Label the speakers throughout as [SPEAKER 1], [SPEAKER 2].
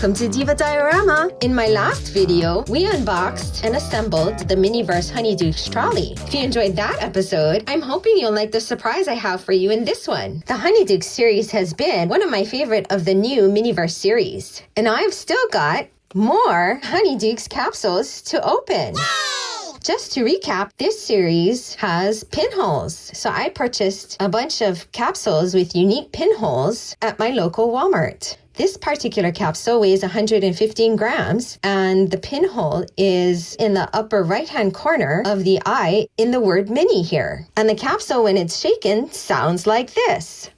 [SPEAKER 1] welcome to Diva Diorama. In my last video, we unboxed and assembled the Miniverse Honeydukes trolley. If you enjoyed that episode, I'm hoping you'll like the surprise I have for you in this one. The Honeydukes series has been one of my favorite of the new Miniverse series, and I've still got more Honeydukes capsules to open. Just to recap, this series has pinholes. So I purchased a bunch of capsules with unique pinholes at my local Walmart. This particular capsule weighs 115 grams, and the pinhole is in the upper right-hand corner of the eye in the word mini here. And the capsule, when it's shaken, sounds like this.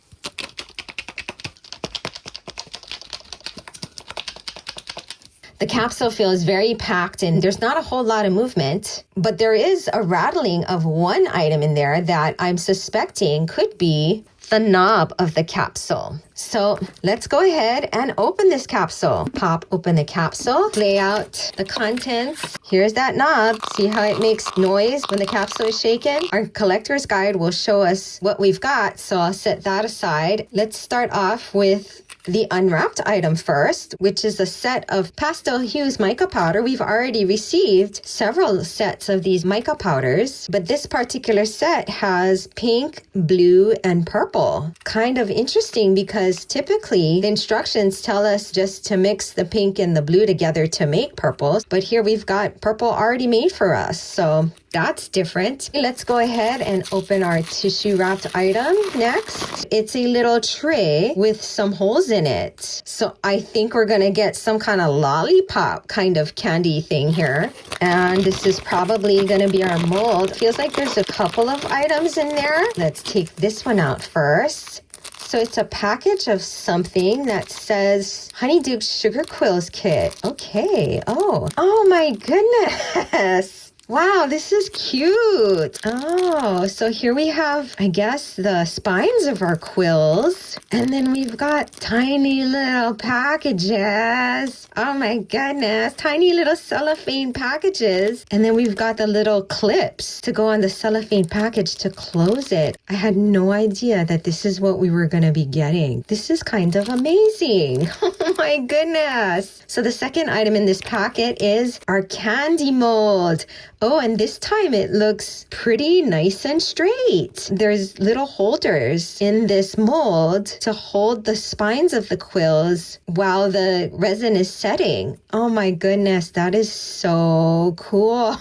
[SPEAKER 1] The capsule feels very packed and there's not a whole lot of movement, but there is a rattling of one item in there that I'm suspecting could be the knob of the capsule. So let's go ahead and open this capsule. Pop open the capsule, lay out the contents. Here's that knob. See how it makes noise when the capsule is shaken? Our collector's guide will show us what we've got, so I'll set that aside. Let's start off with the unwrapped item first, which is a set of pastel hues mica powder. We've already received several sets of these mica powders, but this particular set has pink, blue, and purple. Kind of interesting because typically the instructions tell us just to mix the pink and the blue together to make purples, but here we've got purple already made for us, so that's different. Let's go ahead and open our tissue wrapped item next. It's a little tray with some holes in it. So I think we're gonna get some kind of lollipop kind of candy thing here. And this is probably gonna be our mold. Feels like there's a couple of items in there. Let's take this one out first. So it's a package of something that says Honeydukes Sugar Quills Kit. Okay, oh my goodness. Wow, this is cute. Oh, so here we have, I guess, the spines of our quills. And then we've got tiny little packages. Oh my goodness, tiny little cellophane packages. And then we've got the little clips to go on the cellophane package to close it. I had no idea that this is what we were going to be getting. This is kind of amazing. Oh my goodness. So the second item in this packet is our candy mold. Oh, and this time it looks pretty nice and straight. There's little holders in this mold to hold the spines of the quills while the resin is setting. Oh my goodness, that is so cool.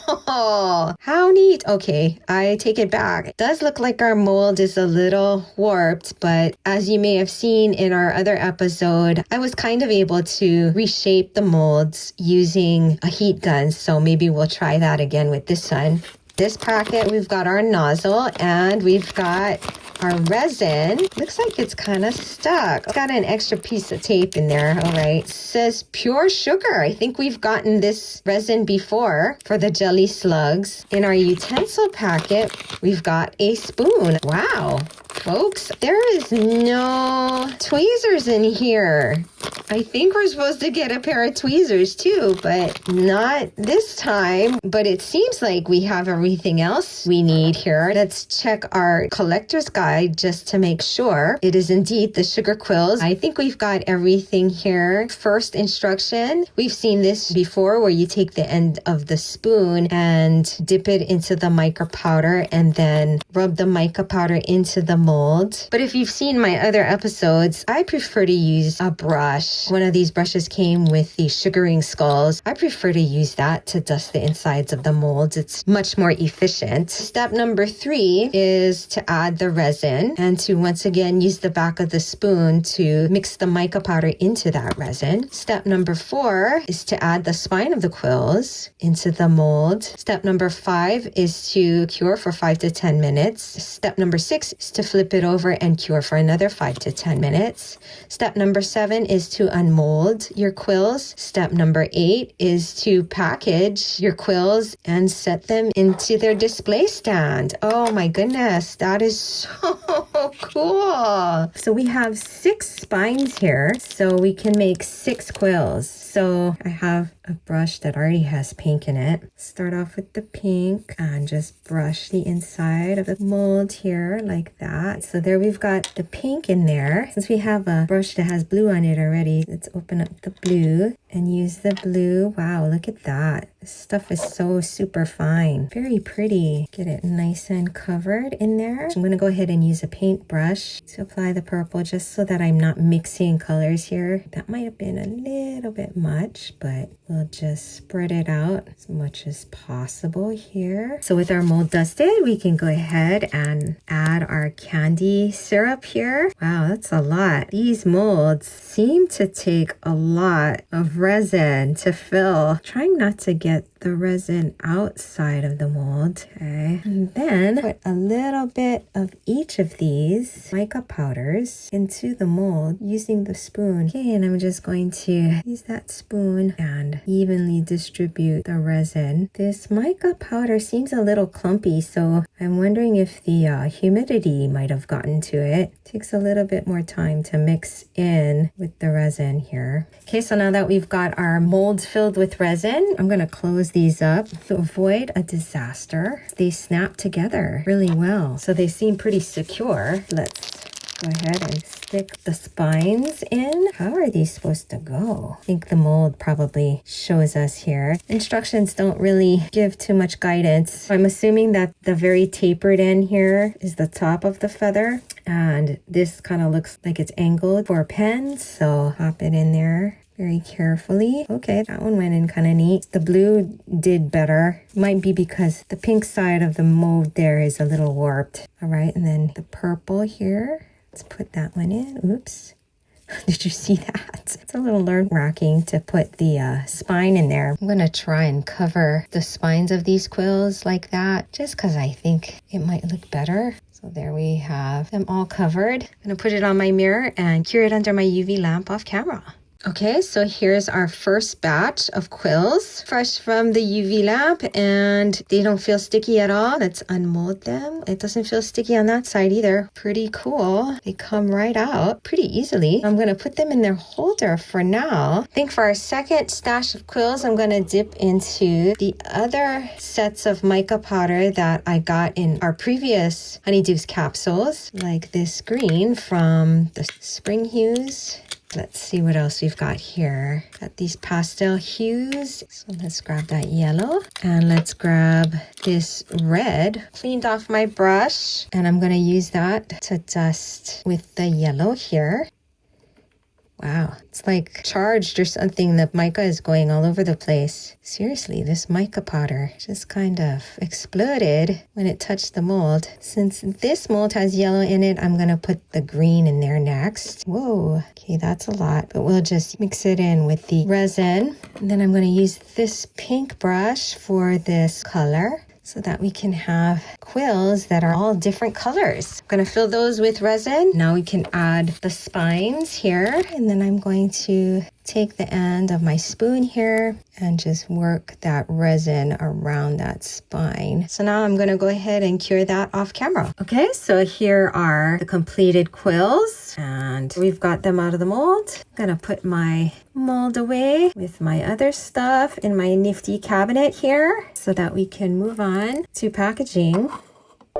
[SPEAKER 1] How neat. Okay, I take it back. It does look like our mold is a little warped, but as you may have seen in our other episode, I was kind of able to reshape the molds using a heat gun, so maybe we'll try that again with this one. This packet, we've got our nozzle and we've got our resin. Looks like it's kind of stuck. It's got an extra piece of tape in there. All right. It says pure sugar. I think we've gotten this resin before for the jelly slugs. In our utensil packet, we've got a spoon. Wow. Folks, there is no tweezers in here. I think we're supposed to get a pair of tweezers too, but not this time. But it seems like we have everything else we need here. Let's check our collector's guide just to make sure it is indeed the sugar quills. I think we've got everything here. First instruction, we've seen this before where you take the end of the spoon and dip it into the mica powder and then rub the mica powder into the mold. But if you've seen my other episodes, I prefer to use a brush. One of these brushes came with the sugaring skulls. I prefer to use that to dust the insides of the molds. It's much more efficient. Step number 3 is to add the resin and to once again use the back of the spoon to mix the mica powder into that resin. Step number 4 is to add the spine of the quills into the mold. Step number 5 is to cure for 5 to 10 minutes. Step number 6 is to flip it over and cure for another 5 to 10 minutes. Step number 7 is to unmold your quills. Step number 8 is to package your quills and set them into their display stand. Oh my goodness, that is so cool. So we have 6 spines here, so we can make 6 quills. So I have a brush that already has pink in it. Start off with the pink and just brush the inside of the mold here like that. So there we've got the pink in there. Since we have a brush that has blue on it already, let's open up the blue and use the blue. Wow, look at that. This stuff is so super fine. Very pretty. Get it nice and covered in there. I'm going to go ahead and use a paintbrush to apply the purple just so that I'm not mixing colors here. That might have been a little bit much, but we'll just spread it out as much as possible here. So with our mold dusted, we can go ahead and add our candy syrup here. Wow, that's a lot. These molds seem to take a lot of resin to fill. Trying not to get the resin outside of the mold. Okay, and then put a little bit of each of these mica powders into the mold using the spoon. Okay, and I'm just going to use that spoon and evenly distribute the resin. This mica powder seems a little clumpy, so I'm wondering if the humidity might have gotten to it. Takes a little bit more time to mix in with the resin here. Okay, so now that we've got our molds filled with resin, I'm going to close these up to avoid a disaster. They snap together really well, so they seem pretty secure. Let's go ahead and stick the spines in. How are these supposed to go? I think the mold probably shows us here. Instructions don't really give too much guidance. I'm assuming that the very tapered end here is the top of the feather, and this kind of looks like it's angled for pens, so pop it in there very carefully. Okay, that one went in kind of neat. The blue did better. Might be because the pink side of the mold there is a little warped. All right, and then the purple here. Let's put that one in. Oops. Did you see that? It's a little nerve-wracking to put the spine in there. I'm going to try and cover the spines of these quills like that, just because I think it might look better. So there we have them all covered. I'm going to put it on my mirror and cure it under my UV lamp off camera. Okay, so here's our first batch of quills, fresh from the UV lamp, and they don't feel sticky at all. Let's unmold them. It doesn't feel sticky on that side either. Pretty cool. They come right out pretty easily. I'm going to put them in their holder for now. I think for our second stash of quills, I'm going to dip into the other sets of mica powder that I got in our previous Honeydukes capsules, like this green from the Spring Hues. Let's see what else we've got here. Got these pastel hues. So let's grab that yellow and let's grab this red. Cleaned off my brush and I'm going to use that to dust with the yellow here. Wow, it's like charged or something. The mica is going all over the place. Seriously, this mica powder just kind of exploded when it touched the mold. Since this mold has yellow in it, I'm going to put the green in there next. Whoa, okay, that's a lot, but we'll just mix it in with the resin. And then I'm going to use this pink brush for this color, so that we can have quills that are all different colors. I'm going to fill those with resin. Now we can add the spines here. And then I'm going to take the end of my spoon here and just work that resin around that spine. So now I'm going to go ahead and cure that off camera. Okay, so here are the completed quills and we've got them out of the mold. I'm going to put my mold away with my other stuff in my nifty cabinet here so that we can move on to packaging.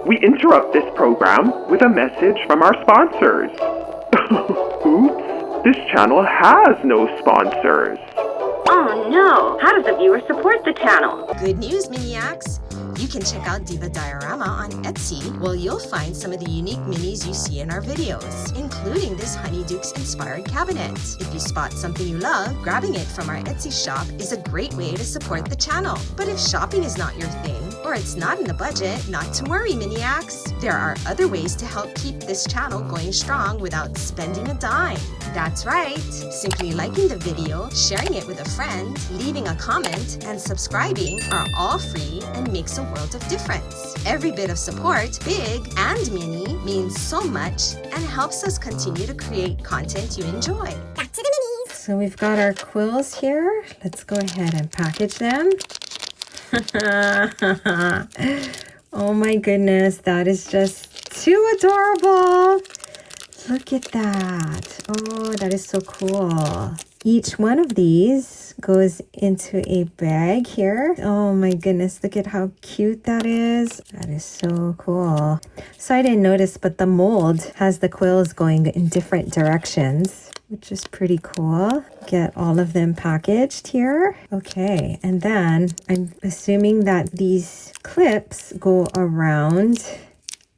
[SPEAKER 2] We interrupt this program with a message from our sponsors. Oops. This channel has no sponsors.
[SPEAKER 3] Oh no! How does a viewer support the channel?
[SPEAKER 1] Good news, Maniacs! You can check out Diva Diorama on Etsy, where you'll find some of the unique minis you see in our videos, including this Honeydukes inspired cabinet. If you spot something you love, grabbing it from our Etsy shop is a great way to support the channel. But if shopping is not your thing, or it's not in the budget, not to worry, Maniacs! There are other ways to help keep this channel going strong without spending a dime. That's right! Simply liking the video, sharing it with a friend, leaving a comment, and subscribing are all free and makes a world of difference. Every bit of support, big and mini, means so much and helps us continue to create content you enjoy. Back to the minis! So we've got our quills here. Let's go ahead and package them. Oh my goodness, that is just too adorable. Look at that. Oh, that is so cool. Each one of these goes into a bag here. Oh my goodness, look at how cute that is. That is so cool. So I didn't notice, but the mold has the quills going in different directions, which is pretty cool. Get all of them packaged here. Okay, and then I'm assuming that these clips go around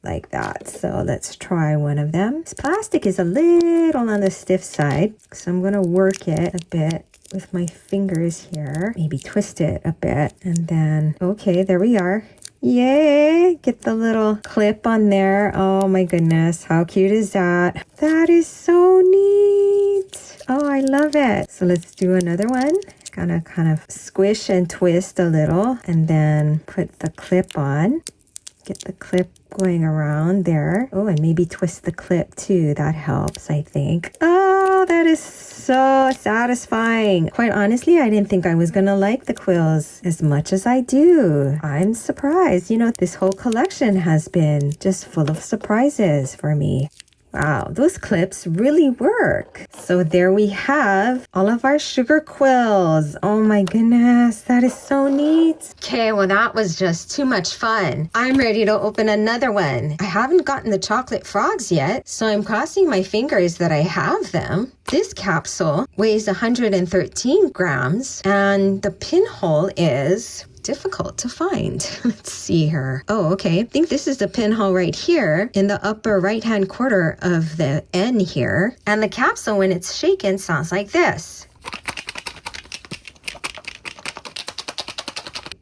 [SPEAKER 1] like that. So let's try one of them. This plastic is a little on the stiff side, so I'm going to work it a bit with my fingers here. Maybe twist it a bit, and then, okay, there we are. Yay! Get the little clip on there. Oh my goodness, how cute is that? That is so neat. Oh, I love it. So let's do another one. Gonna kind of squish and twist a little, and then put the clip on. Get the clip going around there. Oh, and maybe twist the clip too. That helps, I think. Oh, that is so satisfying. Quite honestly, I didn't think I was gonna like the quills as much as I do. I'm surprised. You know, this whole collection has been just full of surprises for me. Wow, those clips really work. So there we have all of our sugar quills. Oh my goodness, that is so neat. Okay, well that was just too much fun. I'm ready to open another one. I haven't gotten the chocolate frogs yet, so I'm crossing my fingers that I have them. This capsule weighs 113 grams, and the pinhole is difficult to find. Let's see here. Oh, okay. I think this is the pinhole right here in the upper right-hand corner of the N here. And the capsule, when it's shaken, sounds like this.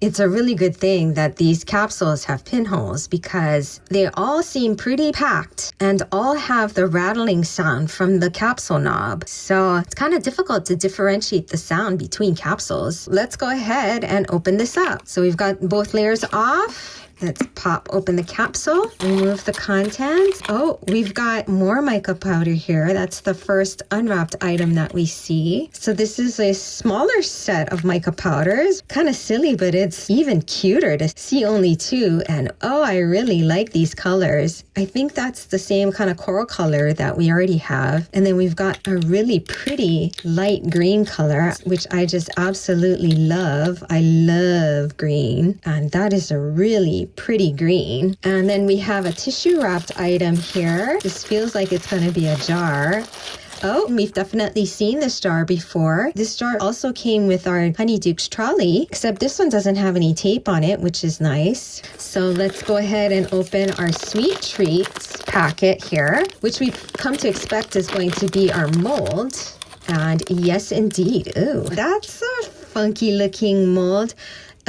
[SPEAKER 1] It's a really good thing that these capsules have pinholes because they all seem pretty packed and all have the rattling sound from the capsule knob. So it's kind of difficult to differentiate the sound between capsules. Let's go ahead and open this up. So we've got both layers off. Let's pop open the capsule, remove the contents. Oh, we've got more mica powder here. That's the first unwrapped item that we see. So this is a smaller set of mica powders. Kind of silly, but it's even cuter to see only two. And oh, I really like these colors. I think that's the same kind of coral color that we already have. And then we've got a really pretty light green color, which I just absolutely love. I love green. And that is a really pretty green. And then we have a tissue wrapped item here. This feels like it's going to be a jar. Oh, we've definitely seen this jar before. This jar also came with our Honeydukes trolley, except this one doesn't have any tape on it, which is nice. So let's go ahead and open our sweet treats packet here, which we've come to expect is going to be our mold. And yes, indeed. Ooh, that's a funky looking mold.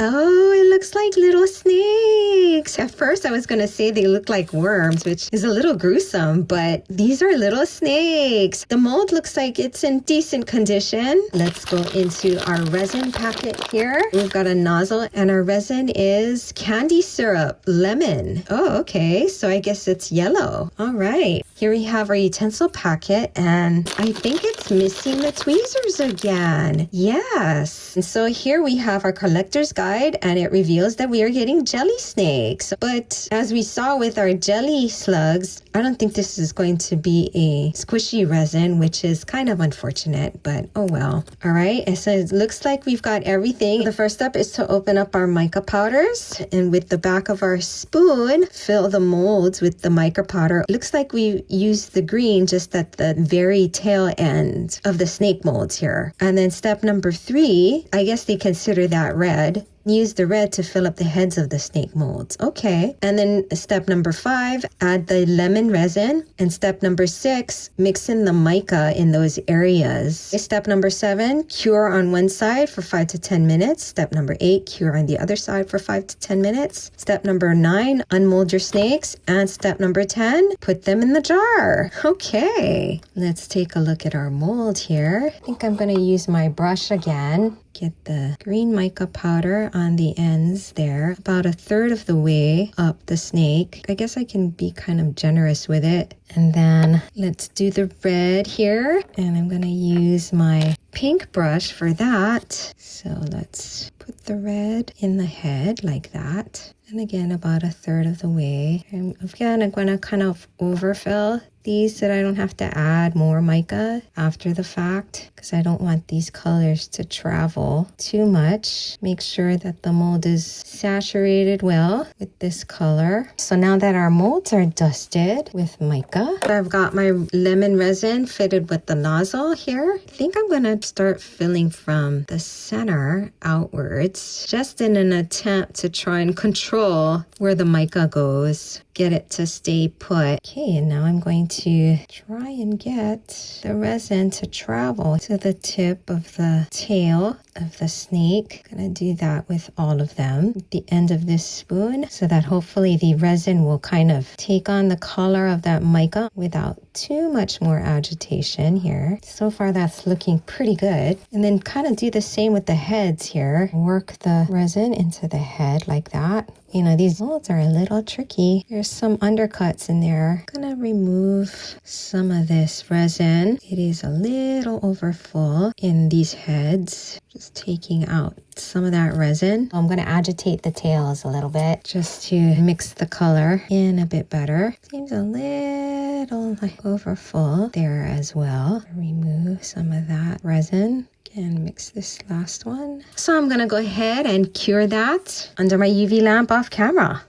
[SPEAKER 1] Oh, it looks like little snakes. At first, I was going to say they look like worms, which is a little gruesome, but these are little snakes. The mold looks like it's in decent condition. Let's go into our resin packet here. We've got a nozzle, and our resin is candy syrup, lemon. Oh, okay. So I guess it's yellow. All right. Here we have our utensil packet, and I think it's missing the tweezers again. Yes. And so here we have our collector's guide, and it reveals that we are getting jelly snakes. But as we saw with our jelly slugs, I don't think this is going to be a squishy resin, which is kind of unfortunate, but oh well. All right. And so it looks like we've got everything. The first step is to open up our mica powders, and with the back of our spoon, fill the molds with the mica powder. It looks like we use the green just at the very tail end of the snake molds here. And then step number 3, I guess they consider that red. Use the red to fill up the heads of the snake molds. Okay. And then step number 5, add the lemon resin. And step number 6, mix in the mica in those areas. Step number 7, cure on one side for 5 to 10 minutes. Step number 8, cure on the other side for 5 to 10 minutes. Step number 9, unmold your snakes. And step number 10, put them in the jar. Okay. Let's take a look at our mold here. I think I'm going to use my brush again. Get the green mica powder on the ends there, about 1/3 of the way up the snake. I guess I can be kind of generous with it. And then let's do the red here. And I'm going to use my pink brush for that. So let's put the red in the head like that. And again, about 1/3 of the way. And again, I'm going to kind of overfill these so that I don't have to add more mica after the fact, because I don't want these colors to travel too much. Make sure that the mold is saturated well with this color. So now that our molds are dusted with mica, I've got my lemon resin fitted with the nozzle here. I think I'm going to start filling from the center outwards, just in an attempt to try and control where the mica goes. Get it to stay put. Okay, and now I'm going to try and get the resin to travel to the tip of the tail of the snake. I'm gonna do that with all of them at the end of this spoon so that hopefully the resin will kind of take on the color of that mica without too much more agitation here. So far that's looking pretty good. And then kind of do the same with the heads here. Work the resin into the head like that. You know, these molds are a little tricky. There's some undercuts in there. I'm gonna remove some of this resin. It is a little overfull in these heads. Just taking out some of that resin. I'm gonna agitate the tails a little bit just to mix the color in a bit better. Seems a little like overfull there as well. Remove some of that resin. And mix this last one. So I'm gonna go ahead and cure that under my UV lamp off camera.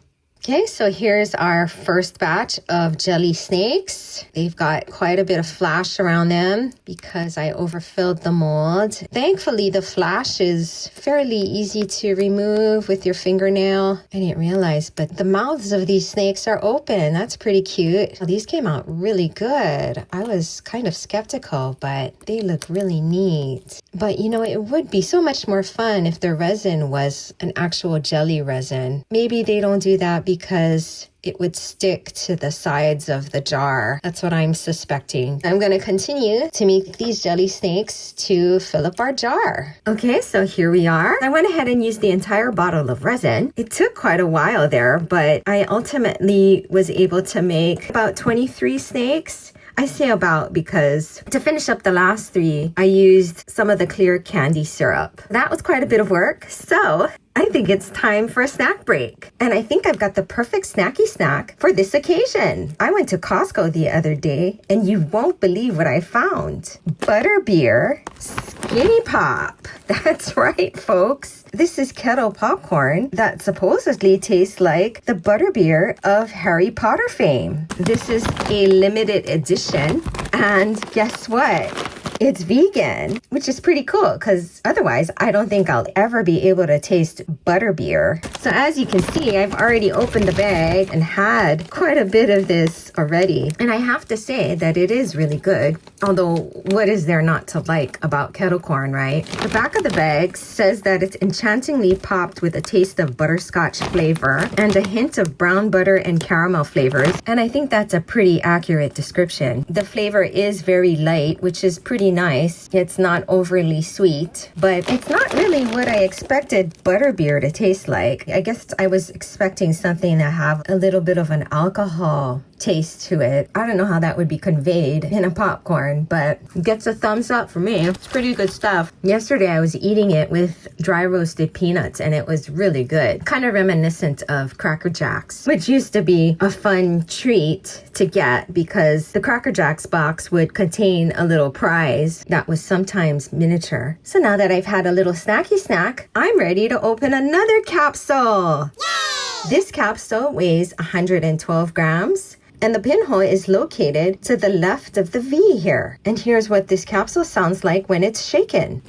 [SPEAKER 1] Okay, so here's our first batch of jelly snakes. They've got quite a bit of flash around them because I overfilled the mold. Thankfully, the flash is fairly easy to remove with your fingernail. I didn't realize, but the mouths of these snakes are open. That's pretty cute. Well, these came out really good. I was kind of skeptical, but they look really neat. But you know, it would be so much more fun if the resin was an actual jelly resin. Maybe they don't do that because it would stick to the sides of the jar. That's what I'm suspecting. I'm going to continue to make these jelly snakes to fill up our jar. Okay, so here we are. I went ahead and used the entire bottle of resin. It took quite a while there, but I ultimately was able to make about 23 snakes. I say about because to finish up the last 3, I used some of the clear candy syrup. That was quite a bit of work. So I think it's time for a snack break. And I think I've got the perfect snacky snack for this occasion. I went to Costco the other day and you won't believe what I found. Butterbeer Skinny Pop. That's right, folks. This is kettle popcorn that supposedly tastes like the butterbeer of Harry Potter fame. This is a limited edition. And guess what? It's vegan, which is pretty cool because otherwise I don't think I'll ever be able to taste butterbeer. So as you can see, I've already opened the bag and had quite a bit of this already. And I have to say that it is really good. Although, what is there not to like about kettle corn, right? The back of the bag says that it's enchantingly popped with a taste of butterscotch flavor and a hint of brown butter and caramel flavors. And I think that's a pretty accurate description. The flavor is very light, which is pretty nice. It's not overly sweet, but it's not really what I expected butterbeer to taste like. I guess I was expecting something that have a little bit of an alcohol taste to it. I don't know how that would be conveyed in a popcorn, but it gets a thumbs up for me. It's pretty good stuff. Yesterday I was eating it with dry roasted peanuts and it was really good. Kind of reminiscent of Cracker Jacks, which used to be a fun treat to get because the Cracker Jacks box would contain a little prize that was sometimes miniature. So now that I've had a little snacky snack, I'm ready to open another capsule. Yay! This capsule weighs 112 grams. And the pinhole is located to the left of the V here. And here's what this capsule sounds like when it's shaken.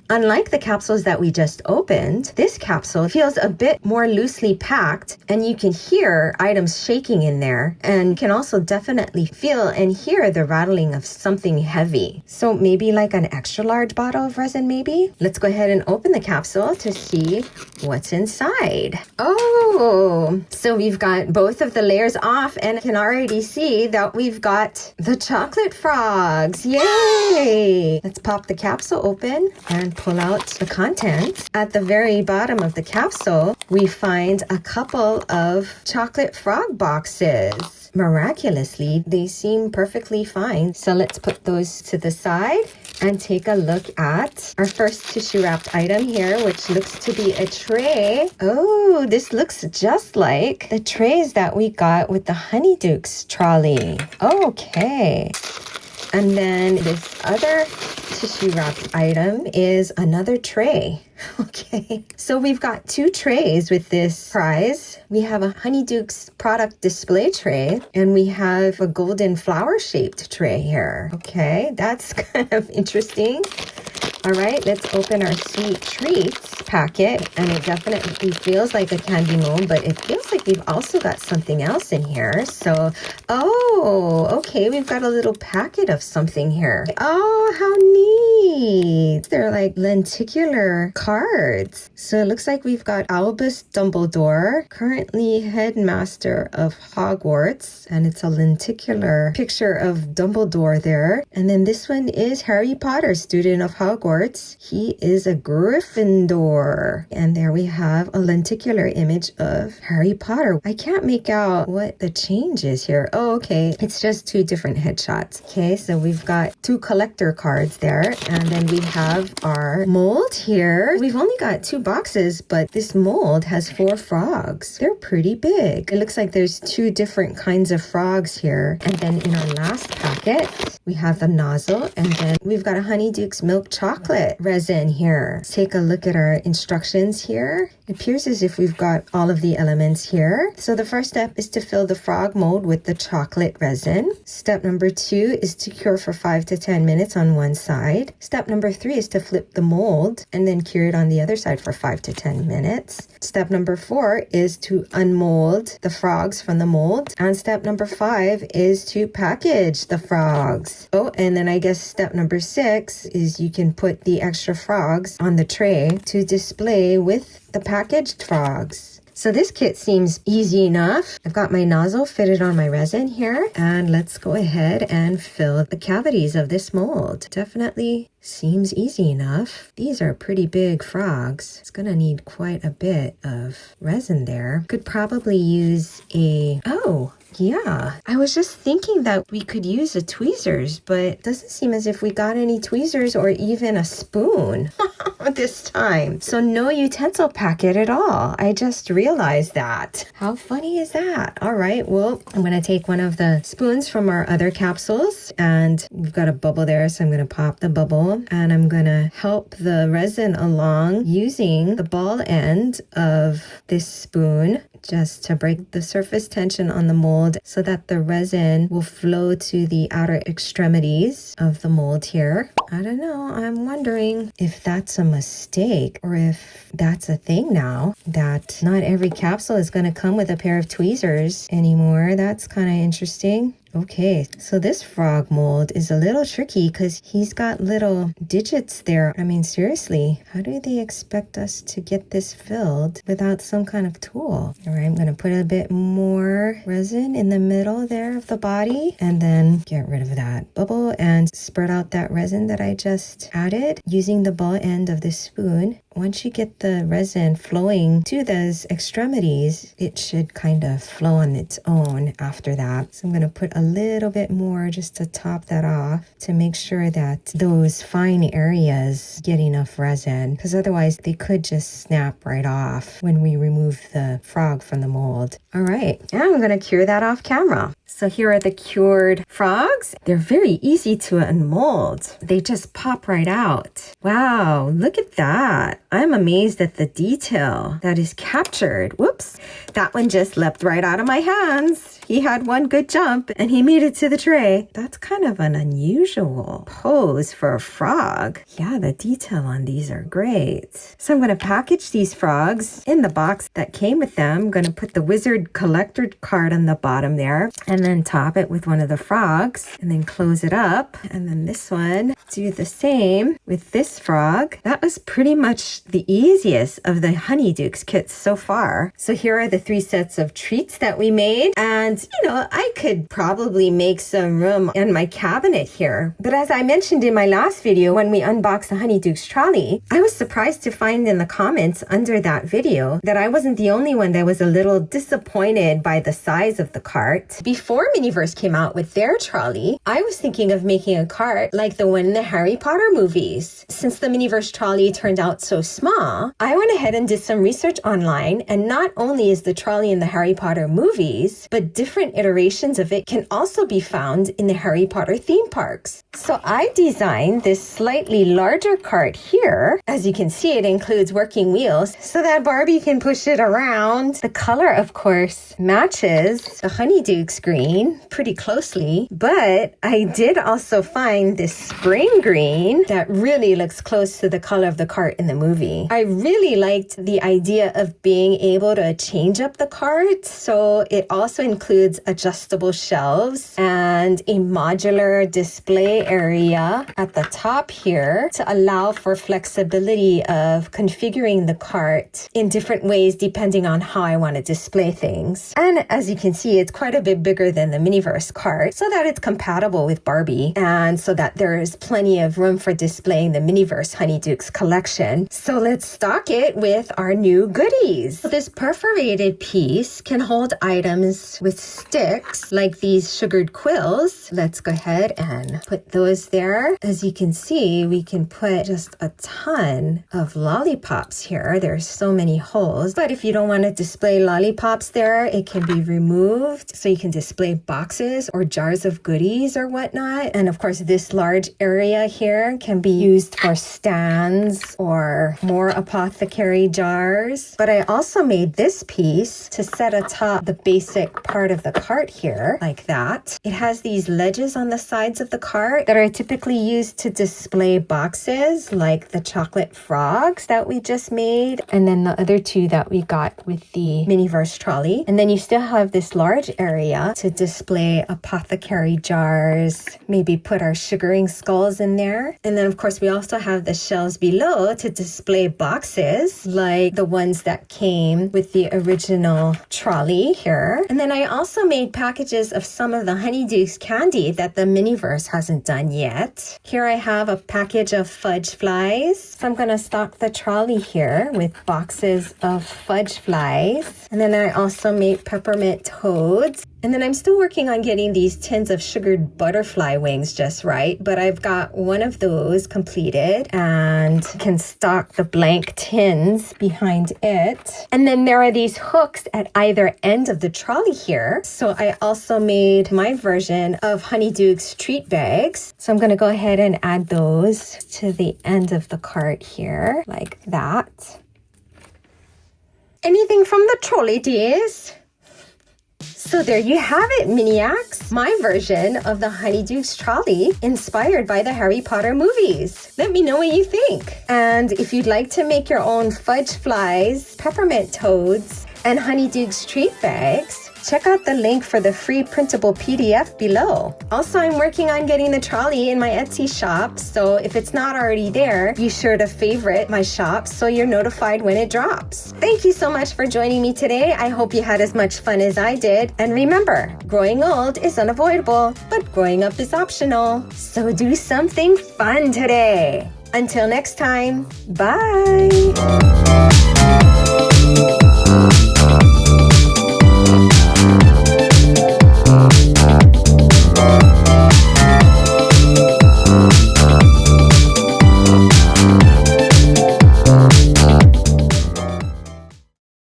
[SPEAKER 1] Unlike the capsules that we just opened, this capsule feels a bit more loosely packed and you can hear items shaking in there and can also definitely feel and hear the rattling of something heavy. So maybe like an extra large bottle of resin maybe? Let's go ahead and open the capsule to see what's inside. Oh, so we've got both of the layers off and I can already see that we've got the chocolate frogs. Yay! Let's pop the capsule open and pull out the contents. At the very bottom of the capsule, we find a couple of chocolate frog boxes. miraculously, they seem perfectly fine. So let's put those to the side and take a look at our first tissue wrapped item here, which looks to be a tray. Oh, this looks just like the trays that we got with the Honeydukes trolley. Okay. And then this other tissue wrapped item is another tray. Okay, so we've got 2 trays with this prize. We have a Honeydukes product display tray, and we have a golden flower shaped tray here. Okay, that's kind of interesting. All right, let's open our sweet treats packet, and it definitely feels like a candy mold, but it feels like we've also got something else in here. So, oh, okay, we've got a little packet of something here. Oh, how neat. They're like lenticular cards. So it looks like we've got Albus Dumbledore, currently headmaster of Hogwarts, and it's a lenticular picture of Dumbledore there. And then this one is Harry Potter, student of Hogwarts. He is a Gryffindor. And there we have a lenticular image of Harry Potter. I can't make out what the change is here. Oh, okay. It's just 2 different headshots. Okay, so we've got 2 collector cards there. And then we have our mold here. We've only got 2 boxes, but this mold has 4 frogs. They're pretty big. It looks like there's 2 different kinds of frogs here. And then in our last packet, we have the nozzle. And then we've got a Honeydukes milk chocolate resin here. Let's take a look at our instructions here. It appears as if we've got all of the elements here. So the first step is to fill the frog mold with the chocolate resin. Step number 2 is to cure for 5 to 10 minutes on one side. Step number 3 is to flip the mold and then cure it on the other side for 5 to 10 minutes. Step number 4 is to unmold the frogs from the mold. And step number 5 is to package the frogs. Oh, and then I guess step number 6 is you can put the extra frogs on the tray to display with the packaged frogs. So this kit seems easy enough. I've got my nozzle fitted on my resin here, and let's go ahead and fill the cavities of this mold. Definitely seems easy enough. These are pretty big frogs. It's gonna need quite a bit of resin there. Could probably use yeah, I was just thinking that we could use a tweezers, but it doesn't seem as if we got any tweezers or even a spoon this time. So no utensil packet at all. I just realized that. How funny is that? All right, well, I'm going to take one of the spoons from our other capsules, and we've got a bubble there, so I'm going to pop the bubble, and I'm going to help the resin along using the ball end of this spoon just to break the surface tension on the mold so that the resin will flow to the outer extremities of the mold here. I don't know. I'm wondering if that's a mistake or if that's a thing now, that not every capsule is going to come with a pair of tweezers anymore. That's kind of interesting. Okay, so this frog mold is a little tricky because he's got little digits there. I mean, seriously, how do they expect us to get this filled without some kind of tool? All right, I'm going to put a bit more resin in the middle there of the body and then get rid of that bubble and spread out that resin that I just added using the ball end of this spoon. Once you get the resin flowing to those extremities, it should kind of flow on its own after that. So I'm going to put a little bit more just to top that off to make sure that those fine areas get enough resin, because otherwise they could just snap right off when we remove the frog from the mold. All right, now I'm going to cure that off camera. So here are the cured frogs. They're very easy to unmold. They just pop right out. Wow, look at that. I'm amazed at the detail that is captured. Whoops, that one just leapt right out of my hands. He had one good jump and he made it to the tray. That's kind of an unusual pose for a frog. Yeah, the detail on these are great. So I'm going to package these frogs in the box that came with them. I'm going to put the wizard collector card on the bottom there and then top it with one of the frogs and then close it up. And then this one, do the same with this frog. That was pretty much the easiest of the Honeydukes kits so far. So here are the 3 sets of treats that we made. And, I could probably make some room in my cabinet here. But as I mentioned in my last video, when we unboxed the Honeydukes trolley, I was surprised to find in the comments under that video that I wasn't the only one that was a little disappointed by the size of the cart. Before Miniverse came out with their trolley, I was thinking of making a cart like the one in the Harry Potter movies. Since the Miniverse trolley turned out so small, I went ahead and did some research online, and not only is the trolley in the Harry Potter movies, but different iterations of it can also be found in the Harry Potter theme parks. So I designed this slightly larger cart here. As you can see, it includes working wheels so that Barbie can push it around. The color, of course, matches the Honeydukes green pretty closely, but I did also find this spring green that really looks close to the color of the cart in the movie. I really liked the idea of being able to change up the cart, so it also includes adjustable shelves and a modular display area at the top here to allow for flexibility of configuring the cart in different ways depending on how I want to display things. And as you can see, it's quite a bit bigger than the Miniverse cart so that it's compatible with Barbie and so that there is plenty of room for displaying the Miniverse Honeydukes collection. So let's stock it with our new goodies. This perforated piece can hold items with sticks like these sugared quills. Let's go ahead and put those there. As you can see, we can put just a ton of lollipops here. There's so many holes, but if you don't want to display lollipops there, it can be removed so you can display boxes or jars of goodies or whatnot. And of course, this large area here can be used for stands or more apothecary jars. But I also made this piece to set atop the basic part of the cart here, like that. It has these ledges on the sides of the cart that are typically used to display boxes, like the chocolate frogs that we just made, and then the other 2 that we got with the Miniverse trolley. And then you still have this large area to display apothecary jars, maybe put our sugaring skulls in there. And then of course we also have the shelves below to display boxes like the ones that came with the original trolley here. And then I also made packages of some of the Honeydukes candy that the Miniverse hasn't done yet. Here I have a package of Fudge Flies. So I'm going to stock the trolley here with boxes of Fudge Flies. And then I also made Peppermint toads. And then I'm still working on getting these tins of sugared butterfly wings just right, but I've got one of those completed and can stock the blank tins behind it. And then there are these hooks at either end of the trolley here. So I also made my version of Honeydukes treat bags. So I'm going to go ahead and add those to the end of the cart here, like that. Anything from the trolley days? So there you have it, Miniacs. My version of the Honeydukes trolley inspired by the Harry Potter movies. Let me know what you think. And if you'd like to make your own Fudge Flies, Peppermint toads, and Honeydukes treat bags, check out the link for the free printable PDF below. Also, I'm working on getting the trolley in my Etsy shop, so if it's not already there, be sure to favorite my shop so you're notified when it drops. Thank you so much for joining me today. I hope you had as much fun as I did. And remember, growing old is unavoidable, but growing up is optional. So do something fun today. Until next time, bye!